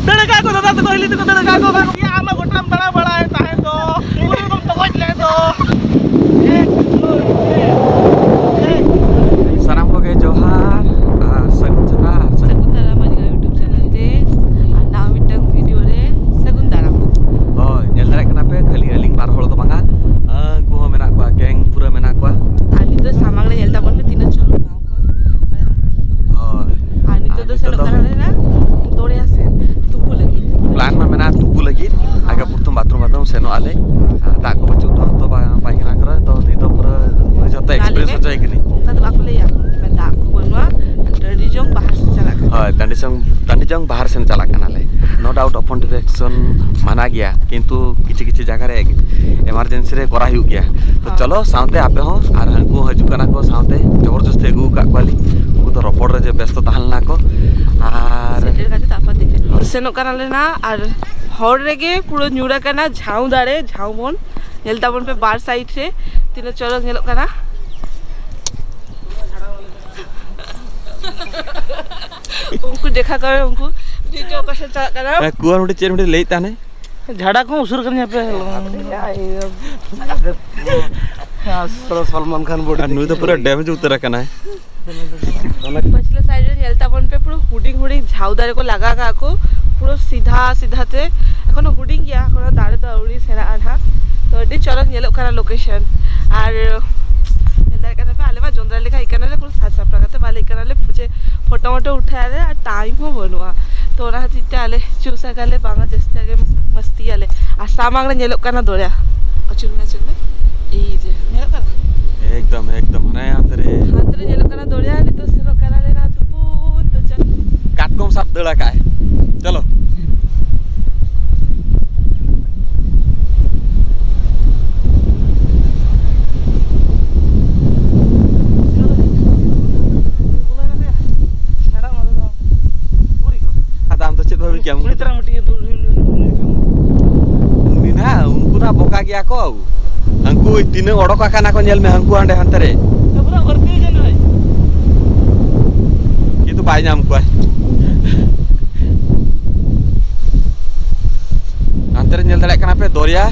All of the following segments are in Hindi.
Dada ka ko dada to kohli to dada ka ko ya ama gotam bada bada hai tahe to puri tum to koj le to Salam ko ge Johar Sagun Dalam aja YouTube channel te anda mitang video re Sagun Dalam. oh nyel dara kenapa kali aling bar hol to banga ku ho menak kwa geng pura menak kwa Ani to samang le jelta pon pe tinan cholo gaon ko. oh Ani to do selo karane na dore ase tupu lagi. plan ma menak tuku lagi aga putum bathroom seno ale tak ko baju to paikana kara to dito pura joto express ho jai kini Tadi aku lihat, minta aku benua dari jong bahas jalan. tandi jang bahar sen chalak kana le no doubt upon direction mana gya kintu kichi kichi jaga re emergency re kora hu gya to chalo saute ape ho ar hanku haju kana ko saute जबरदस्ती egu ka kwali ku to ropor re je besto tahalna ko ar Sedih kata tak apa deh. Senok karena na ar hor rege puro nyura kana झाऊ दारे झाऊ mon jelta pon pe bar side re tino cholo ngelok kana. उनको देखा करे उनको वीडियो कैसे चला करा kuan udah cer udah leit tane झाड़ा को usur kan यहाँ पे Salman Khan body nu to pura damage utara kana पिछले साइड में जेलता पन पे पूरा हुडिंग झाऊ दारे को लगा का को पूरा सीधा सीधा ते এখন हुडिंग गया এখন दारे दाउड़ी सेना आधा तो अडी चलक नेलो करा लोकेशन আর जेलदार काने पे आलेमा जोंद्रा लेखा इकानाले पूरा साफ साफ लगाते बाले इकानाले पूछे फोटो मोटो उठाले और टाइम हो बनवा तो ओरा हतीते आले चूसा गाले बांगा जस्ते आगे मस्ती आले আর सामांगरे नेलो कना दोरिया अचुलना चुलने এই যে नेलो कना एकदम ना अंतरे Antara jalan karena doria itu seru karena lena tu pun tu jan. katkom sap dela kai chalo ada am to chet bhabi kya पूरी तरह मटी तो uni na unku na boka gya ko angku tine odok kana ko nyel me angku ande hantere पूरा भर्ती जन है itu bai nyam ko antere nyel dale kana pe doria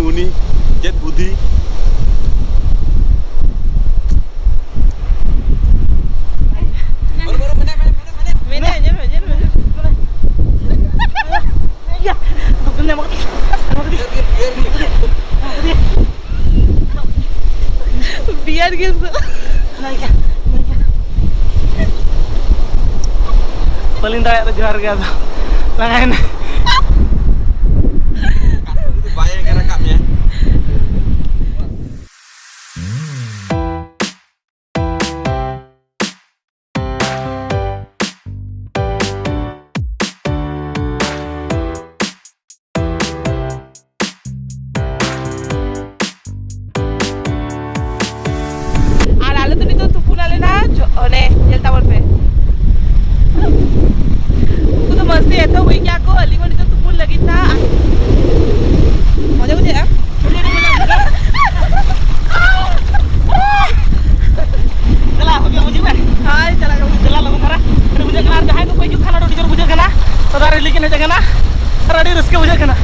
uni jet budi Mana aja. या तो कन्या मत Biar gitu. paling tak ada harga tuh tangan itu bahaya yang rekamnya আর আলো তো নিতো তুপুন আলে না ওনে জেলতা পন पे वो तो मस्ती है तो हुई क्या को अली को तो तुपुन लगी था मजा मुझे हां चला हो गया मुझे हां चला चला लगो खरा अरे मुझे कनार जहां को कोई खाना रोटी जरूर मुझे खाना तो दारे लेकिन है जगह ना रेडी रिस्क मुझे खाना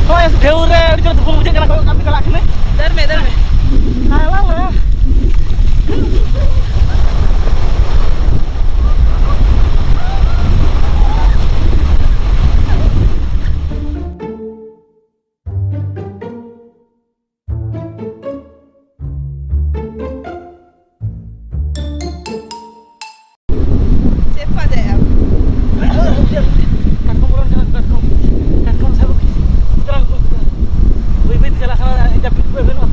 हो इस ढेउर रे जो तो मुझे खाना कोई काम कला खाने दर में हां वाह सेफ आ जाए आप Katkom sabu terang wih चला खाना जब पे बनो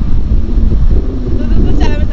तो चला में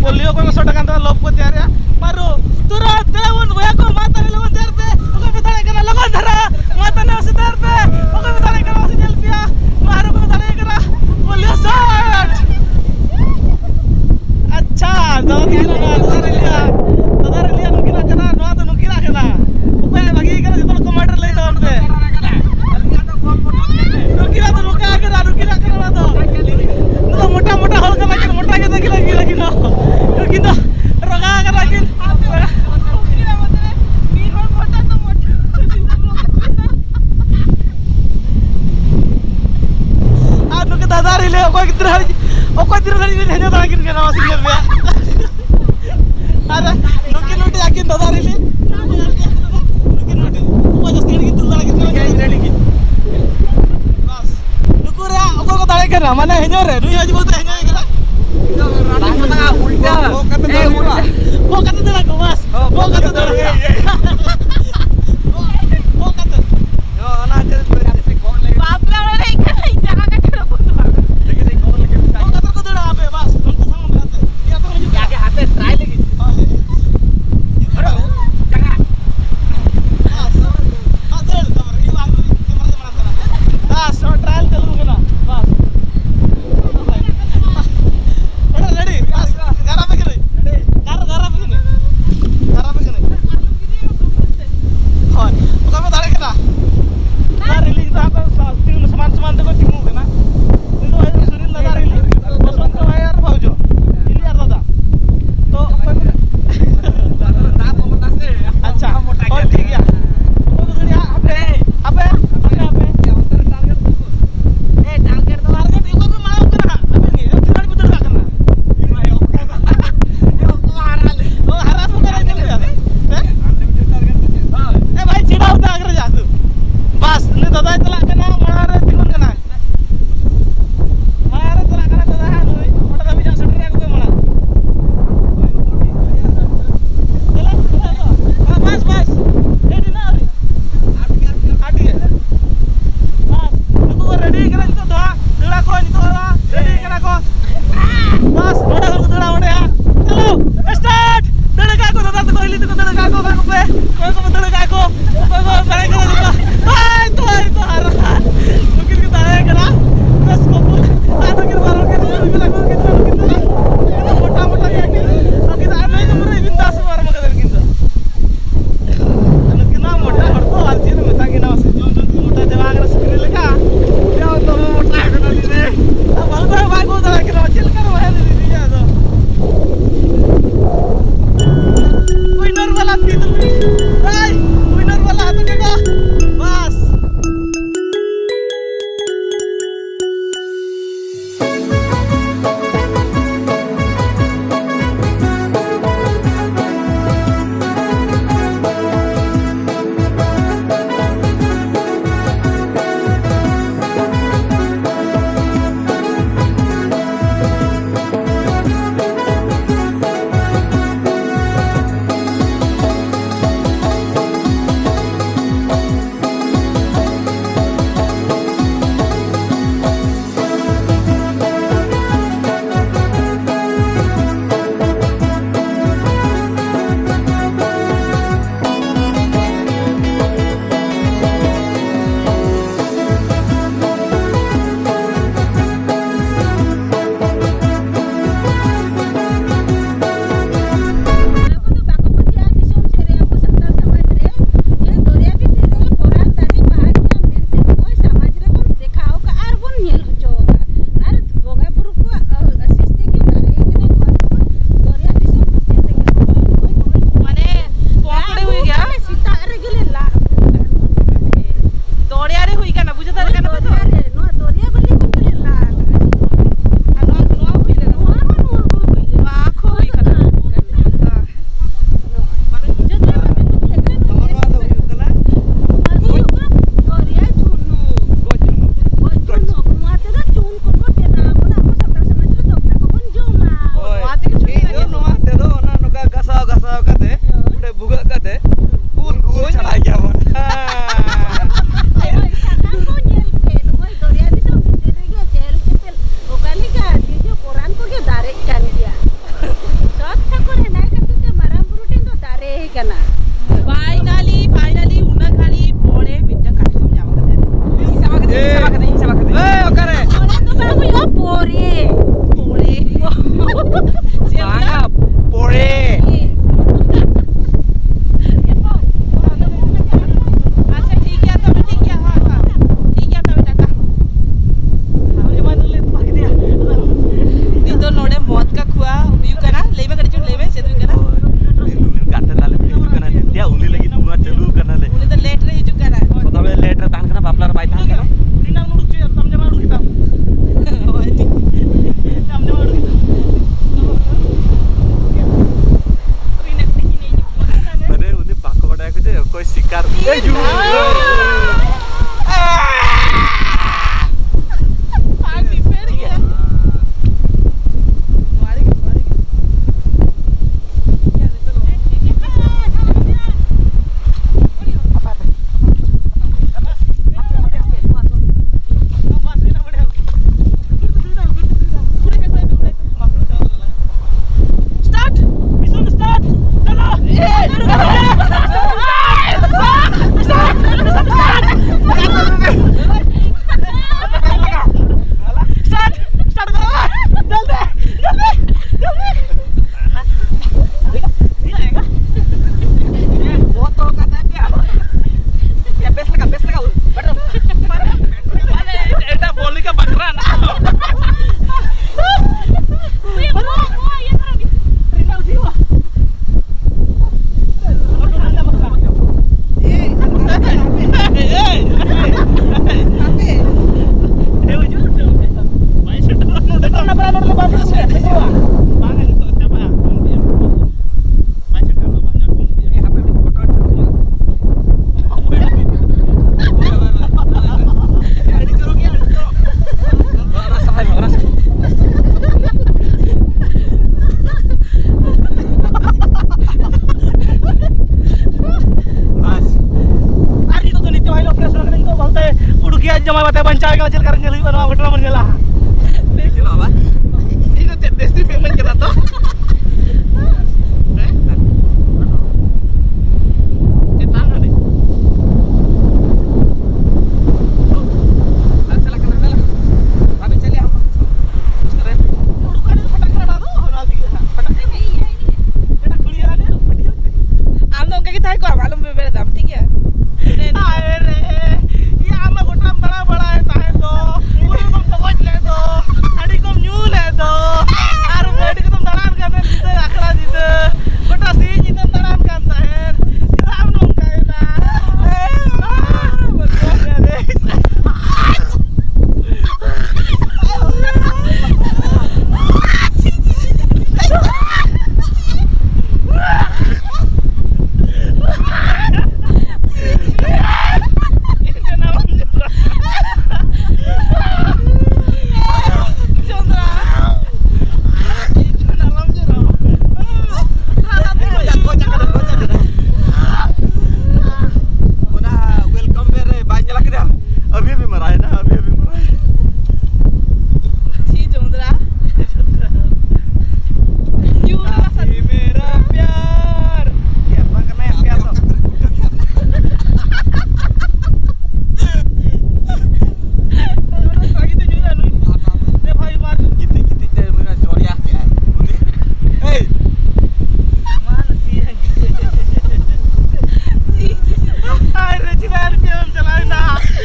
पोलियो को सो टका तो लोभ को तैयार है मारो तुरंत देवन भैया को माता ने लगन तैयार पे ओके बताने कना लगन धरा माता ने उसे तैयार पे ओके बताने कना उसे जल पिया मारो को बताने कना पोलियो शॉट अच्छा दादा लिया नुकिला कना नवा तो नुकिला कना ओके बाकी कना जतो कमांडर ले दो पे नुकिला तो नुकिला कना तो मोटा मोटा हल कना के मोटा के देखिला लगी ना नुकिला रगा कना के नुकिला मतलब बीर मोटा तो मोटा आ नुके दादा रे ओको किधर घड़ी में हेजो दागिन के नाम सिंगल में अरे नुकी आकिन दादा रे नुकी ओको जस्ती की तुल दागिन के रेडी की बस नुकु रे ओको को दाड़े करना माने हेजो रे नुई हज बहुत हेजो करा उल्टा वो कते दड़ा को बस वो कते दड़ा वो कते यो अना चल बाप ला रे जगह का ठेलो बहुत लेकिन एक और लेके वो कते को दड़ा पे बस हम तो संग में आते kana. Finally una kali pore bidda katum nyama kata. Sama kata. okare. Orang tu baru yo pore. Pore. Bangga pore. अच्छा ठीक है तब ठीक है हाँ हाँ ठीक है तब Tata Ini mana lihat pakai dia. dito node mot ka khua huyu kana lebe kadi chu lebe sedu kana गाते ताले में हिजू कना dia uli lagi bunga चालू करना ले uni to late re hiju kana पता में लेट रे तान कना बापला रे बाई तान कना Tinang nurut cuy, tamnya baru kita. Tamnya baru kita. Rinek ini अरे उन्हें बाको बड़ा कुछ कोई शिकार ए जू पार्टी फेर गया मार गया क्या रे चलो Start! Mission start! Chalo! Start! Start करो! जल्दी! जल्दी! जल्दी! ये आएगा? वो तो कहता है क्या? क्या बेस लगा बैठो माने एटा बोली का बकरा ना Rina jiwa जमा बातें बंचाएगा चल कर चली बनवा घटना बन गया देख लो बाबा इनो ते देसी पेमेंट करा तो कितना है चला करना अभी चलिए हम करें दुकान फटक करा दो और आदि फटक नहीं है बेटा खुली है ना फटी हम लोग के थाई को मालूम में मेरे दाम ठीक है अरे ये आम घोटा बड़ा है ताहे तो पूरी तुम तवज ले दो अड़ी को न्यू ले दो और बेटी को तुम दलान करने दीते आखड़ा दीते घोटा सी जी तुम दलान करता है राम नोम कायदा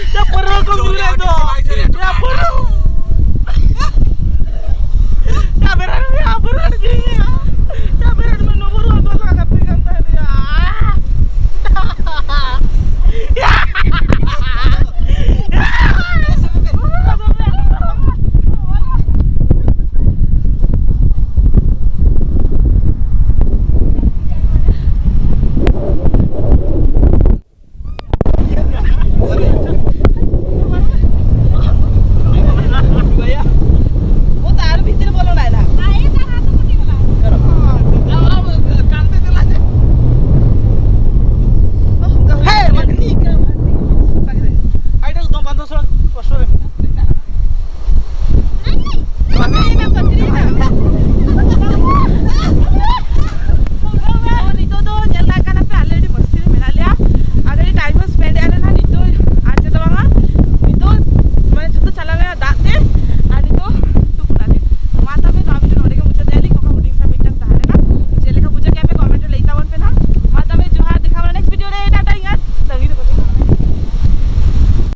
Ya perlu kau dulu itu. Ya perlu.